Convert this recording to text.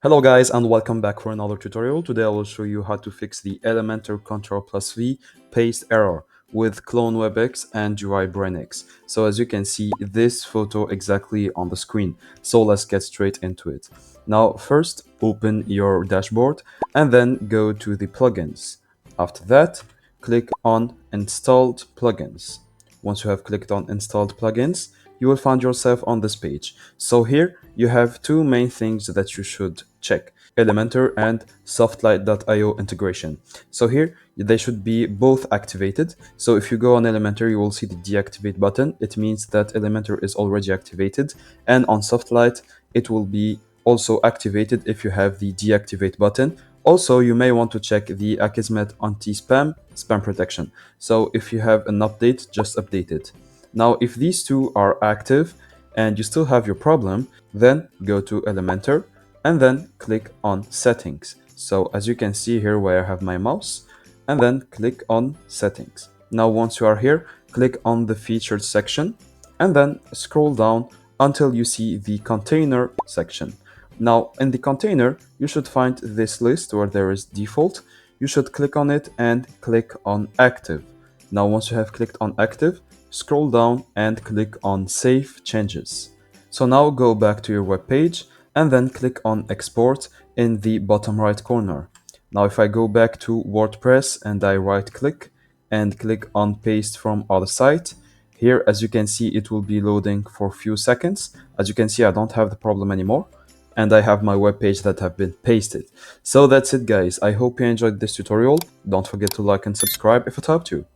Hello guys and welcome back for another tutorial. Today I will show you how to fix the Elementor Ctrl V paste error with CloneWebX and UIBrainX. So as you can see this photo exactly on the screen. So let's get straight into it. Now first open your dashboard and then go to the plugins. After that click on installed plugins. Once you have clicked on installed plugins, you will find yourself on this page. So here you have two main things that you should check: Elementor and Softlight.io integration. So here they should be both activated. So if you go on Elementor, you will see the deactivate button. It means that Elementor is already activated, and on Softlight it will be also activated if you have the deactivate button. Also, you may want to check the Akismet anti-spam spam protection. So if you have an update, just update it. Now, if these two are active and you still have your problem, then go to Elementor and then click on settings. So as you can see here where I have my mouse, and then click on settings. Now once you are here, click on the featured section and then scroll down until you see the container section. Now in the container, you should find this list where there is default. You should click on it and click on active. Now once you have clicked on active, scroll down and click on save changes. So now go back to your web page and then click on export in the bottom right corner. Now if I go back to WordPress and I right click and click on paste from other site, here as you can see it will be loading for a few seconds. As you can see I don't have the problem anymore and I have my web page that have been pasted. So that's it guys, I hope you enjoyed this tutorial. Don't forget to like and subscribe if it helped you.